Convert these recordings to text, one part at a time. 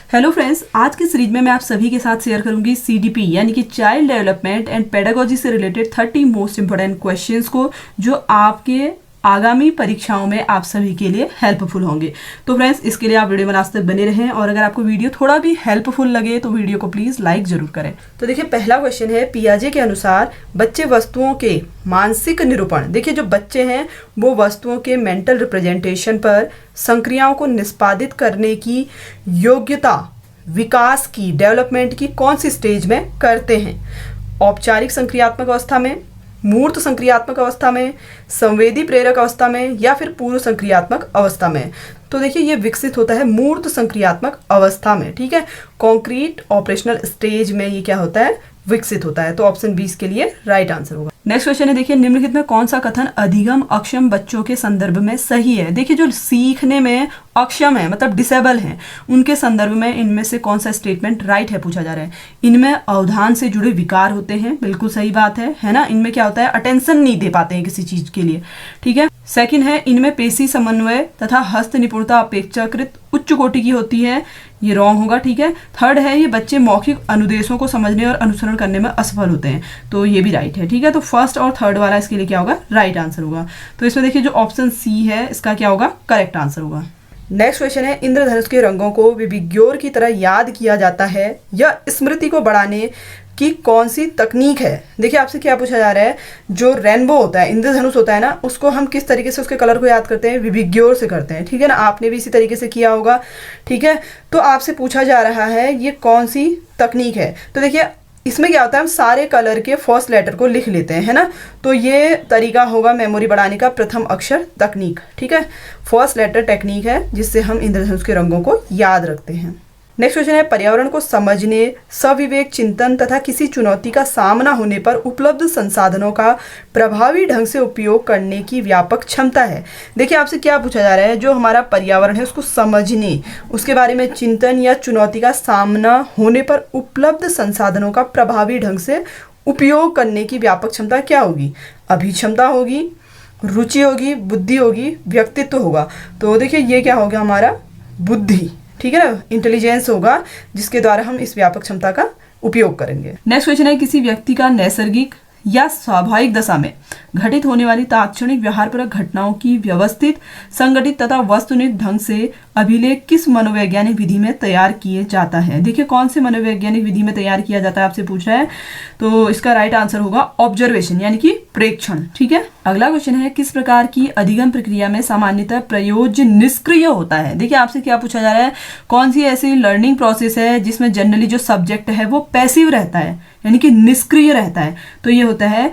Hello friends, आज की series में मैं आप सभी के साथ शेयर करूंगी सीडीपी यानी कि चाइल्ड डेवलपमेंट एंड पेडागोजी से रिलेटेड 30 मोस्ट इंपोर्टेंट क्वेश्चंस को जो आपके आगामी परीक्षाओं में आप सभी के लिए हेल्पफुल होंगे। तो फ्रेंड्स, इसके लिए आप वीडियो में लास्ट तक बने रहें और अगर आपको वीडियो थोड़ा भी हेल्पफुल लगे तो वीडियो को प्लीज लाइक जरूर करें। तो देखिए, पहला क्वेश्चन है, पियाजे के अनुसार बच्चे वस्तुओं के मानसिक निरूपण, देखिए जो बच्चे हैं वो वस्तुओं के मेंटल रिप्रेजेंटेशन पर संक्रियाओं को निष्पादित करने की योग्यता विकास की डेवलपमेंट की कौन सी स्टेज में करते हैं? औपचारिक संक्रियात्मक अवस्था में, मूर्त संक्रियात्मक अवस्था में, संवेदी प्रेरक अवस्था में या फिर पूर्व संक्रियात्मक अवस्था में? तो देखिए, ये विकसित होता है मूर्त संक्रियात्मक अवस्था में। ठीक है, कॉन्क्रीट ऑपरेशनल स्टेज में ये क्या होता है, विकसित होता है। तो ऑप्शन 20 के लिए राइट आंसर होगा। नेक्स्ट क्वेश्चन है, देखिए निम्नलिखित में कौन सा कथन अधिगम अक्षम बच्चों के संदर्भ में सही है? देखिए, जो सीखने में अक्षम है मतलब डिसेबल हैं, उनके संदर्भ में इनमें से कौन सा स्टेटमेंट राइट है पूछा जा रहा है। इनमें अवधान से जुड़े विकार होते हैं, बिल्कुल सही बात है ना। इनमें क्या होता है, अटेंशन नहीं दे पाते हैं किसी चीज के लिए। ठीक है। सेकंड है, इनमें पेशी समन्वय तथा हस्त निपुणता अपेक्षाकृत उच्च कोटि की होती है, ये रॉन्ग होगा। ठीक है। थर्ड है, ये बच्चे मौखिक अनुदेशों को समझने और अनुसरण करने में असफल होते हैं, तो ये भी राइट है। ठीक है। तो फर्स्ट और थर्ड वाला इसके लिए क्या होगा, राइट आंसर होगा। तो इसमें देखिए जो ऑप्शन सी है इसका क्या होगा, करेक्ट आंसर होगा। नेक्स्ट क्वेश्चन है, इंद्रधनुष के रंगों को विभिज्ञोर की तरह याद किया जाता है या स्मृति को बढ़ाने की कौन सी तकनीक है? देखिए, आपसे क्या पूछा जा रहा है, जो रेनबो होता है, इंद्रधनुष होता है ना, उसको हम किस तरीके से उसके कलर को याद करते हैं, विभिज्ञोर से करते हैं। ठीक है ना, आपने भी इसी तरीके से किया होगा। ठीक है। तो आपसे पूछा जा रहा है ये कौन सी तकनीक है। तो देखिए, इसमें क्या होता है, हम सारे कलर के फर्स्ट लेटर को लिख लेते हैं, है ना। तो ये तरीका होगा मेमोरी बढ़ाने का, प्रथम अक्षर तकनीक। ठीक है, फर्स्ट लेटर टेक्निक है जिससे हम इंद्रधनुष के रंगों को याद रखते हैं। नेक्स्ट क्वेश्चन है, पर्यावरण को समझने, सविवेक चिंतन तथा किसी चुनौती का सामना होने पर उपलब्ध संसाधनों का प्रभावी ढंग से उपयोग करने की व्यापक क्षमता है। देखिए, आपसे क्या पूछा जा रहा है, जो हमारा पर्यावरण है उसको समझने, उसके बारे में चिंतन या चुनौती का सामना होने पर उपलब्ध संसाधनों का प्रभावी ढंग से उपयोग करने की व्यापक क्षमता क्या होगी? अभिक्षमता होगी, रुचि होगी, बुद्धि होगी, व्यक्तित्व होगा। तो देखिए, ये क्या होगा हमारा, बुद्धि। ठीक है ना, इंटेलिजेंस होगा जिसके द्वारा हम इस व्यापक क्षमता का उपयोग करेंगे। नेक्स्ट क्वेश्चन है, किसी व्यक्ति का नैसर्गिक या स्वाभाविक दशा में घटित होने वाली तात्क्षणिक व्यवहारपरक घटनाओं की व्यवस्थित, संगठित तथा वस्तुनिष्ठ ढंग से अभिलेख किस मनोवैज्ञानिक विधि में तैयार किए जाता है? देखिए, कौन से मनोवैज्ञानिक विधि में तैयार किया जाता है आपसे पूछ रहा है, तो इसका राइट आंसर होगा ऑब्जर्वेशन यानी कि प्रेक्षण। ठीक है। अगला क्वेश्चन है, किस प्रकार की अधिगम प्रक्रिया में सामान्यतः प्रयोज्य निष्क्रिय होता है? देखिए, आपसे क्या पूछा जा रहा है, कौन सी ऐसी लर्निंग प्रोसेस है जिसमें जनरली जो सब्जेक्ट है वो पैसिव रहता है यानी कि निष्क्रिय रहता है? तो ये होता है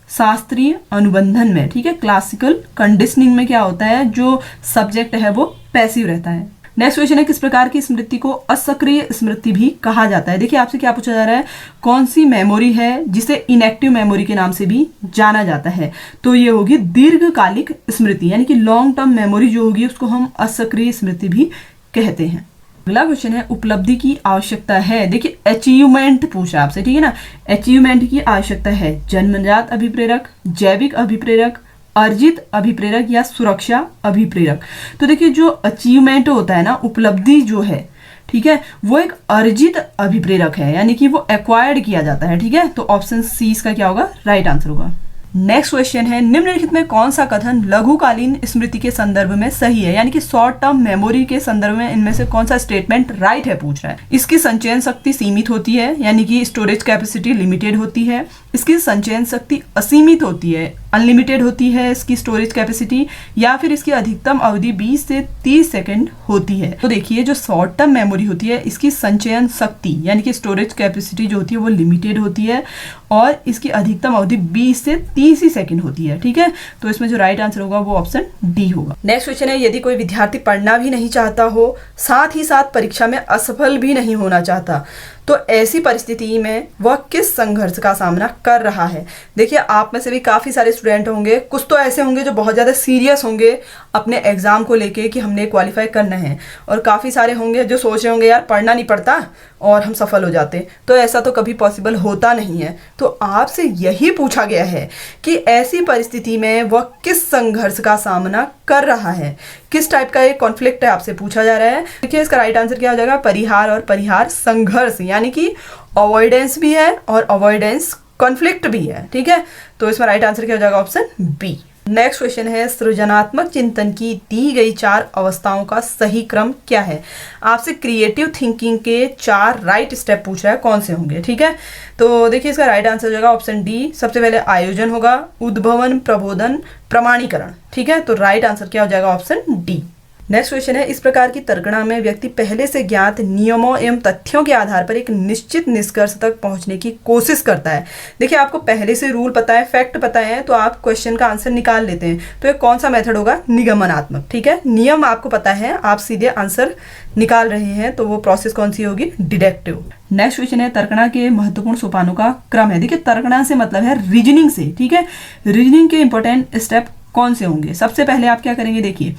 शास्त्रीय अनुबंधन में। ठीक है, क्लासिकल कंडीशनिंग में क्या होता है, जो सब्जेक्ट है वो पैसिव रहता है। नेक्स्ट क्वेश्चन है, किस प्रकार की स्मृति को असक्रिय स्मृति भी कहा जाता है? देखिए, आपसे क्या पूछा जा रहा है, कौन सी मेमोरी है जिसे इनएक्टिव मेमोरी के नाम से भी जाना जाता है? तो ये होगी दीर्घकालिक स्मृति यानी कि लॉन्ग टर्म मेमोरी जो होगी उसको हम असक्रिय स्मृति भी कहते हैं। अगला क्वेश्चन है, उपलब्धि की आवश्यकता है। देखिए, अचीवमेंट पूछा आपसे। ठीक है ना, अचीवमेंट की आवश्यकता है जन्मजात अभिप्रेरक, जैविक अभिप्रेरक, अर्जित अभिप्रेरक या सुरक्षा अभिप्रेरक? तो देखिए, जो अचीवमेंट होता है ना, उपलब्धि जो है, ठीक है, वो एक अर्जित अभिप्रेरक है यानी कि वो एक्वायर्ड किया जाता है। ठीक है। तो ऑप्शन सी इसका क्या होगा, राइट आंसर होगा। नेक्स्ट क्वेश्चन है, निम्नलिखित में कौन सा कथन लघुकालीन स्मृति के संदर्भ में सही है यानी कि शॉर्ट टर्म मेमोरी के संदर्भ में इनमें से कौन सा स्टेटमेंट राइट है पूछ रहा है? इसकी संचयन शक्ति सीमित होती है यानी कि स्टोरेज कैपेसिटी लिमिटेड होती है। इसकी संचयन शक्ति असीमित होती है, अनलिमिटेड होती है इसकी स्टोरेज कैपेसिटी, या फिर इसकी अधिकतम अवधि 20 से 30 सेकंड होती है। तो देखिए, जो शॉर्ट टर्म मेमोरी होती है इसकी संचयन शक्ति यानी कि स्टोरेज कैपेसिटी जो होती है वो लिमिटेड होती है और इसकी अधिकतम अवधि 20 से 30 ही सेकंड होती है। ठीक है। तो इसमें जो राइट आंसर होगा वो ऑप्शन डी होगा। नेक्स्ट क्वेश्चन है, यदि कोई विद्यार्थी पढ़ना भी नहीं चाहता हो, साथ ही साथ परीक्षा में असफल भी नहीं होना चाहता, तो ऐसी परिस्थिति में वह किस संघर्ष का सामना कर रहा है? देखिए, आप में से भी काफ़ी सारे स्टूडेंट होंगे, कुछ तो ऐसे होंगे जो बहुत ज़्यादा सीरियस होंगे अपने एग्ज़ाम को लेके कि हमने क्वालिफाई करना है, और काफ़ी सारे होंगे जो सोच रहे होंगे यार पढ़ना नहीं पड़ता और हम सफल हो जाते। तो ऐसा तो कभी पॉसिबल होता नहीं है। तो आपसे यही पूछा गया है कि ऐसी परिस्थिति में वह किस संघर्ष का सामना कर रहा है, किस टाइप का एक कॉन्फ्लिक्ट है, आपसे पूछा जा रहा है। देखिए इसका राइट आंसर क्या हो जाएगा, परिहार और परिहार संघर्ष, यानी कि अवॉइडेंस भी है और अवॉइडेंस कॉन्फ्लिक्ट भी है। ठीक है, तो इसमें राइट आंसर क्या हो जाएगा, ऑप्शन बी। नेक्स्ट क्वेश्चन है, सृजनात्मक चिंतन की दी गई 4 अवस्थाओं का सही क्रम क्या है। आपसे क्रिएटिव थिंकिंग के 4 राइट स्टेप पूछ रहा है, कौन से होंगे। ठीक है, तो देखिए इसका राइट आंसर हो जाएगा ऑप्शन डी। सबसे पहले आयोजन होगा, उद्भवन, प्रबोधन, प्रमाणीकरण। ठीक है, तो राइट आंसर क्या हो जाएगा, ऑप्शन डी। नेक्स्ट क्वेश्चन है, इस प्रकार की तर्कणा में व्यक्ति पहले से ज्ञात नियमों एवं तथ्यों के आधार पर एक निश्चित निष्कर्ष तक पहुंचने की कोशिश करता है। देखिए आपको पहले से रूल पता है, फैक्ट पता है, तो आप क्वेश्चन का आंसर निकाल लेते हैं। तो ये कौन सा मेथड होगा, निगमनात्मक। ठीक है, नियम आपको पता है, आप सीधे आंसर निकाल रहे हैं, तो वो प्रोसेस कौन सी होगी, डिडक्टिव। नेक्स्ट क्वेश्चन है, तर्कणा के महत्वपूर्ण सोपानों का क्रम है। देखिए तर्कणा से मतलब है रीजनिंग से। ठीक है, रीजनिंग के इंपॉर्टेंट स्टेप कौन से होंगे। सबसे पहले आप क्या करेंगे, देखिए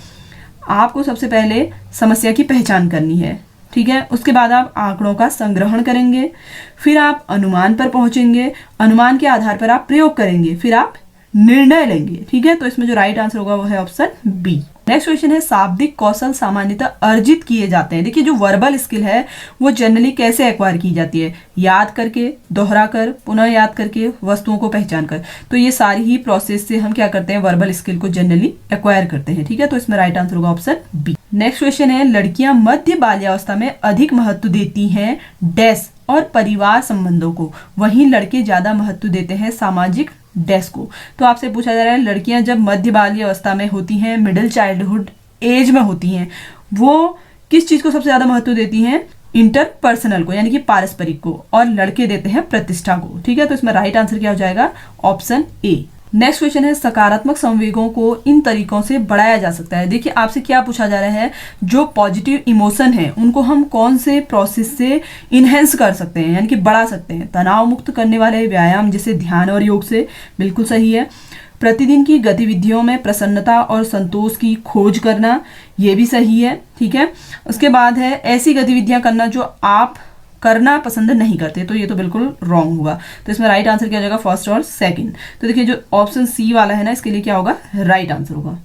आपको सबसे पहले समस्या की पहचान करनी है। ठीक है, उसके बाद आप आंकड़ों का संग्रहण करेंगे, फिर आप अनुमान पर पहुंचेंगे, अनुमान के आधार पर आप प्रयोग करेंगे, फिर आप निर्णय लेंगे। ठीक है, तो इसमें जो राइट आंसर होगा वो है ऑप्शन बी। नेक्स्ट क्वेश्चन है, शाब्दिक कौशल सामान्यतः अर्जित किए जाते हैं। देखिए जो वर्बल स्किल है वो जनरली कैसे एक्वायर की जाती है, याद करके, दोहरा कर, पुनः याद करके, वस्तुओं को पहचान कर। तो ये सारी ही प्रोसेस से हम क्या करते हैं, वर्बल स्किल को जनरली एक्वायर करते हैं। ठीक है, तो इसमें राइट आंसर होगा ऑप्शन बी। नेक्स्ट क्वेश्चन है, लड़कियां मध्य बाल्यावस्था में अधिक महत्व देती हैं डैश और परिवार संबंधों को, वहीं लड़के ज्यादा महत्व देते हैं सामाजिक डैश को। तो आपसे पूछा जा रहा है, लड़कियां जब मध्य बाल्य अवस्था में होती हैं, मिडिल चाइल्डहुड एज में होती हैं, वो किस चीज को सबसे ज्यादा महत्व देती हैं, इंटरपर्सनल को, यानी कि पारस्परिक को, और लड़के देते हैं प्रतिष्ठा को। ठीक है, तो इसमें राइट आंसर क्या हो जाएगा, ऑप्शन ए। नेक्स्ट क्वेश्चन है, सकारात्मक संवेगों को इन तरीकों से बढ़ाया जा सकता है। देखिए आपसे क्या पूछा जा रहा है, जो पॉजिटिव इमोशन है उनको हम कौन से प्रोसेस से इनहेंस कर सकते हैं, यानी कि बढ़ा सकते हैं। तनाव मुक्त करने वाले व्यायाम जैसे ध्यान और योग से, बिल्कुल सही है। प्रतिदिन की गतिविधियों में प्रसन्नता और संतोष की खोज करना, ये भी सही है। ठीक है, उसके बाद है ऐसी गतिविधियां करना जो आप करना पसंद नहीं करते, तो ये तो बिल्कुल रॉन्ग होगा। तो इसमें राइट आंसर क्या हो जाएगा, फर्स्ट और सेकंड। तो देखिए जो ऑप्शन सी वाला है ना, इसके लिए क्या होगा, राइट आंसर होगा।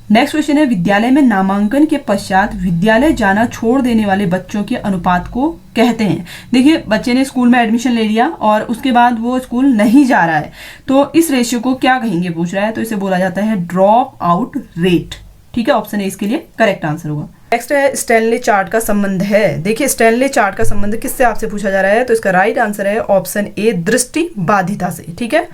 नेक्स्ट क्वेश्चन है, विद्यालय में नामांकन के पश्चात विद्यालय जाना छोड़ देने वाले बच्चों के अनुपात को कहते हैं। देखिए बच्चे ने स्कूल में एडमिशन ले लिया और उसके बाद वो स्कूल नहीं जा रहा है, तो इस रेशियो को क्या कहेंगे पूछ रहा है, तो इसे बोला जाता है ड्रॉप आउट रेट। ठीक है, ऑप्शन ए इसके लिए करेक्ट आंसर होगा। नेक्स्ट है, स्टैनली चार्ट का संबंध है। देखिए स्टैनली चार्ट का संबंध किससे आपसे पूछा जा रहा है, तो इसका राइट आंसर है ऑप्शन ए, दृष्टि बाधिता से। ठीक है,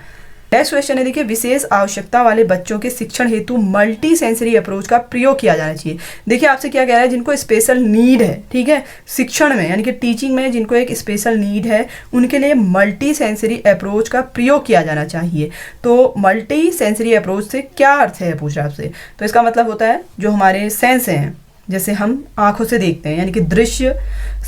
नेक्स्ट क्वेश्चन है, देखिए विशेष आवश्यकता वाले बच्चों के शिक्षण हेतु मल्टी सेंसरी अप्रोच का प्रयोग किया जाना चाहिए। देखिए आपसे क्या कह रहा है, जिनको स्पेशल नीड है, ठीक है, शिक्षण में यानी कि टीचिंग में जिनको एक स्पेशल नीड है, उनके लिए मल्टी सेंसरी अप्रोच का प्रयोग किया जाना चाहिए। तो मल्टी सेंसरी अप्रोच से क्या अर्थ है पूछ रहा है आपसे, तो इसका मतलब होता है जो हमारे सेंस हैं, जैसे हम आंखों से देखते हैं, यानी कि दृश्य,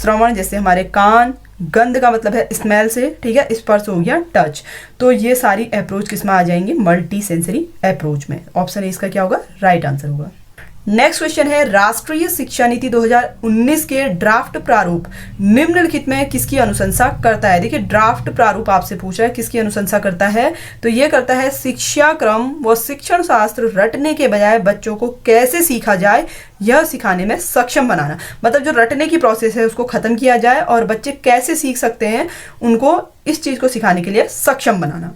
श्रवण जैसे हमारे कान, गंध का मतलब है स्मेल से, ठीक है, स्पर्श हो गया टच। तो ये सारी अप्रोच किस में आ जाएंगे, मल्टी सेंसरी अप्रोच में। ऑप्शन ए इसका क्या होगा, राइट आंसर होगा। नेक्स्ट क्वेश्चन है, राष्ट्रीय शिक्षा नीति 2019 के ड्राफ्ट प्रारूप निम्नलिखित में किसकी अनुशंसा करता है। देखिए ड्राफ्ट प्रारूप आपसे पूछा है किसकी अनुशंसा करता है, तो ये करता है शिक्षा क्रम व शिक्षण शास्त्र रटने के बजाय बच्चों को कैसे सीखा जाए यह सिखाने में सक्षम बनाना। मतलब जो रटने की प्रोसेस है उसको खत्म किया जाए और बच्चे कैसे सीख सकते हैं उनको इस चीज को सिखाने के लिए सक्षम बनाना।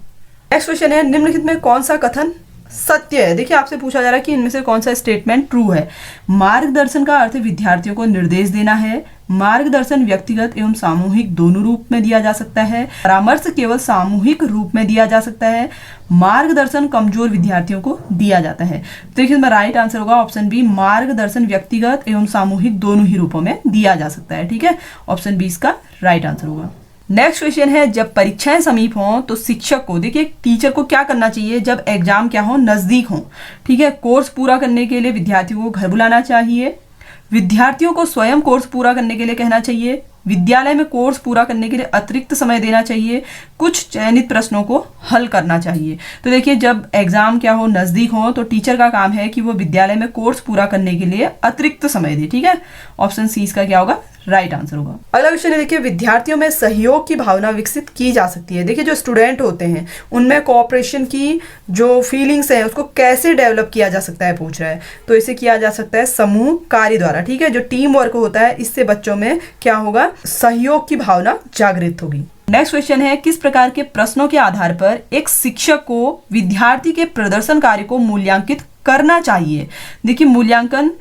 नेक्स्ट क्वेश्चन है, निम्नलिखित में कौन सा कथन सत्य है। देखिए आपसे पूछा जा रहा है कि इनमें से कौन सा स्टेटमेंट ट्रू है। मार्गदर्शन का अर्थ विद्यार्थियों को निर्देश देना है। मार्गदर्शन व्यक्तिगत एवं सामूहिक दोनों रूप में दिया जा सकता है। परामर्श केवल सामूहिक रूप में दिया जा सकता है। मार्गदर्शन कमजोर विद्यार्थियों को दिया जाता है। तो देखिए इसमें राइट आंसर होगा ऑप्शन बी, मार्गदर्शन व्यक्तिगत एवं सामूहिक दोनों ही रूपों में दिया जा सकता है। ठीक है, ऑप्शन बी इसका राइट आंसर होगा। नेक्स्ट क्वेश्चन है, जब परीक्षाएं समीप हों तो शिक्षक को, देखिए टीचर को क्या करना चाहिए जब एग्जाम क्या हो, नजदीक हो, ठीक है, कोर्स पूरा करने के लिए विद्यार्थियों को घर बुलाना चाहिए, विद्यार्थियों को स्वयं कोर्स पूरा करने के लिए कहना चाहिए, विद्यालय में कोर्स पूरा करने के लिए अतिरिक्त समय देना चाहिए, कुछ चयनित प्रश्नों को हल करना चाहिए। तो देखिए जब एग्जाम क्या हो, नजदीक हो, तो टीचर का काम है कि वो विद्यालय में कोर्स पूरा करने के लिए अतिरिक्त समय दे। ठीक है, ऑप्शन सी इसका क्या होगा, राइट आंसर होगा। अगला क्वेश्चन है, देखिए विद्यार्थियों में सहयोग की भावना विकसित की जा सकती है। देखिए जो स्टूडेंट होते हैं उनमें कोऑपरेशन की जो फीलिंग्स है उसको कैसे डेवलप किया जा सकता है, पूछ रहा है। तो इसे किया जा सकता है समूह कार्य द्वारा। ठीक है, जो टीम वर्क होता है इससे बच्चों में क्या होगा, सहयोग की भावना जागृत होगी। नेक्स्ट क्वेश्चन है, किस प्रकार के प्रश्नों के आधार पर एक शिक्षक को विद्यार्थी के प्रदर्शन कार्य को मूल्यांकित करना चाहिए। देखिए मूल्यांकन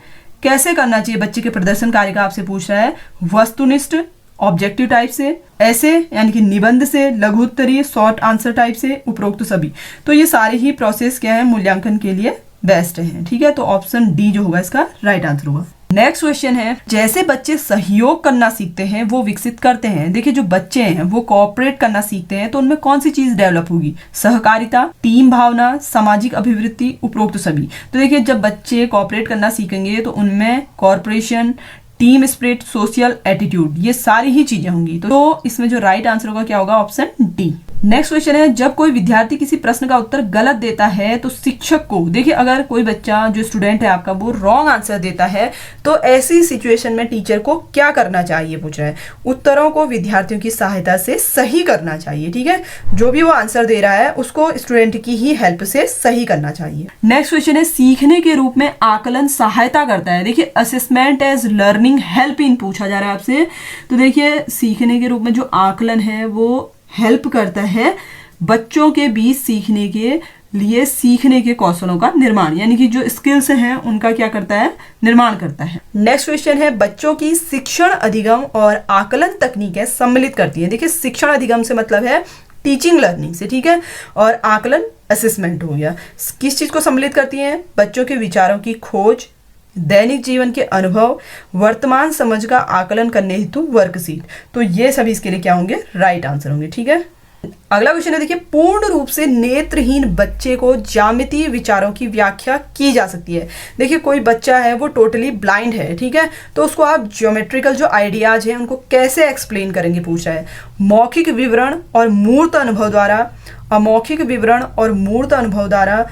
कैसे करना चाहिए बच्चे के प्रदर्शन कार्य का आपसे पूछ रहा है। वस्तुनिष्ठ ऑब्जेक्टिव टाइप से, ऐसे यानी कि निबंध से, लघु उत्तरीय शॉर्ट आंसर टाइप से, उपरोक्त सभी। तो ये सारे ही प्रोसेस क्या है मूल्यांकन के लिए बेस्ट है। ठीक है, तो ऑप्शन डी जो होगा इसका राइट आंसर होगा। नेक्स्ट क्वेश्चन है, जैसे बच्चे सहयोग करना सीखते हैं वो विकसित करते हैं। देखिए जो बच्चे हैं वो कोऑपरेट करना सीखते हैं तो उनमें कौन सी चीज डेवलप होगी, सहकारिता, टीम भावना, सामाजिक अभिवृत्ति, उपरोक्त सभी। तो देखिए जब बच्चे कोऑपरेट करना सीखेंगे तो उनमें corporation, team spirit, social attitude, ये सारी ही चीजें होंगी। तो इसमें जो राइट आंसर होगा क्या होगा, ऑप्शन डी। नेक्स्ट क्वेश्चन है, जब कोई विद्यार्थी किसी प्रश्न का उत्तर गलत देता है तो शिक्षक को, देखिए अगर कोई बच्चा जो स्टूडेंट है आपका वो रॉन्ग आंसर देता है तो ऐसी सिचुएशन में टीचर को क्या करना चाहिए, पूछ रहा है। उत्तरों को विद्यार्थियों की सहायता से सही करना चाहिए। ठीक है, जो भी वो आंसर दे रहा है उसको स्टूडेंट की ही हेल्प से सही करना चाहिए। नेक्स्ट क्वेश्चन है, सीखने के रूप में आकलन सहायता करता है। देखिए assessment as learning help in पूछा जा रहा है आपसे। तो देखिए सीखने के रूप में जो आकलन है वो हेल्प करता है बच्चों के बीच सीखने के लिए सीखने के कौशलों का निर्माण, यानी कि जो स्किल्स हैं उनका क्या करता है, निर्माण करता है। नेक्स्ट क्वेश्चन है, बच्चों की शिक्षण अधिगम और आकलन तकनीकें सम्मिलित करती है। देखिए शिक्षण अधिगम से मतलब है टीचिंग लर्निंग से। ठीक है, और आकलन असेसमेंट हो गया। किस चीज को सम्मिलित करती हैं, बच्चों के विचारों की खोज, दैनिक जीवन के अनुभव, वर्तमान समझ का आकलन करने हेतु वर्कशीट। तो ये सभी इसके लिए क्या होंगे, राइट आंसर होंगे। ठीक है, अगला क्वेश्चन है, देखिए पूर्ण रूप से नेत्रहीन बच्चे को ज्यामितीय विचारों की व्याख्या की जा सकती है। देखिए कोई बच्चा है वो टोटली ब्लाइंड है, ठीक है, तो उसको आप ज्योमेट्रिकल जो आइडियाज हैं उनको कैसे एक्सप्लेन करेंगे, पूछ रहा है। मौखिक विवरण और मूर्त अनुभव द्वारा, अमौखिक विवरण और मूर्त अनुभव द्वारा,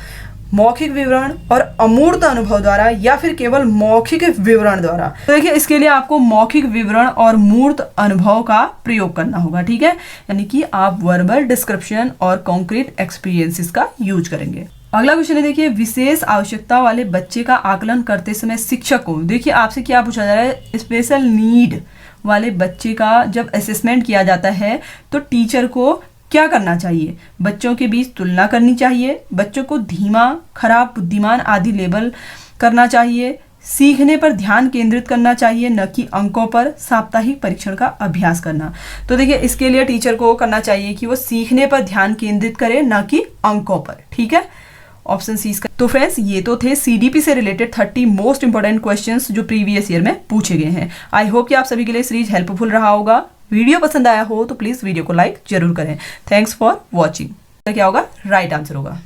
मौखिक विवरण और अमूर्त अनुभव द्वारा, या फिर केवल मौखिक विवरण द्वारा। तो देखिए इसके लिए आपको मौखिक विवरण और मूर्त अनुभव का प्रयोग करना होगा। ठीक है, यानी कि आप वर्बल डिस्क्रिप्शन और कॉन्क्रीट एक्सपीरियंसेस का यूज करेंगे। अगला क्वेश्चन है, देखिए विशेष आवश्यकता वाले बच्चे का आकलन करते समय शिक्षक को, देखिए आपसे क्या पूछा जा रहा है, स्पेशल नीड वाले बच्चे का जब असेसमेंट किया जाता है तो टीचर को क्या करना चाहिए, बच्चों के बीच तुलना करनी चाहिए, बच्चों को धीमा, खराब, बुद्धिमान आदि लेबल करना चाहिए, सीखने पर ध्यान केंद्रित करना चाहिए न कि अंकों पर, साप्ताहिक परीक्षण का अभ्यास करना। तो देखिए इसके लिए टीचर को करना चाहिए कि वो सीखने पर ध्यान केंद्रित करे न कि अंकों पर। ठीक है, ऑप्शन सी इसका। तो फ्रेंड्स ये तो थे सीडीपी से रिलेटेड 30 मोस्ट इंपोर्टेंट क्वेश्चंस जो प्रीवियस ईयर में पूछे गए हैं। आई होप कि आप सभी के लिए सीरीज हेल्पफुल रहा होगा। वीडियो पसंद आया हो तो प्लीज वीडियो को लाइक जरूर करें। Thanks for watching. क्या होगा, राइट आंसर होगा।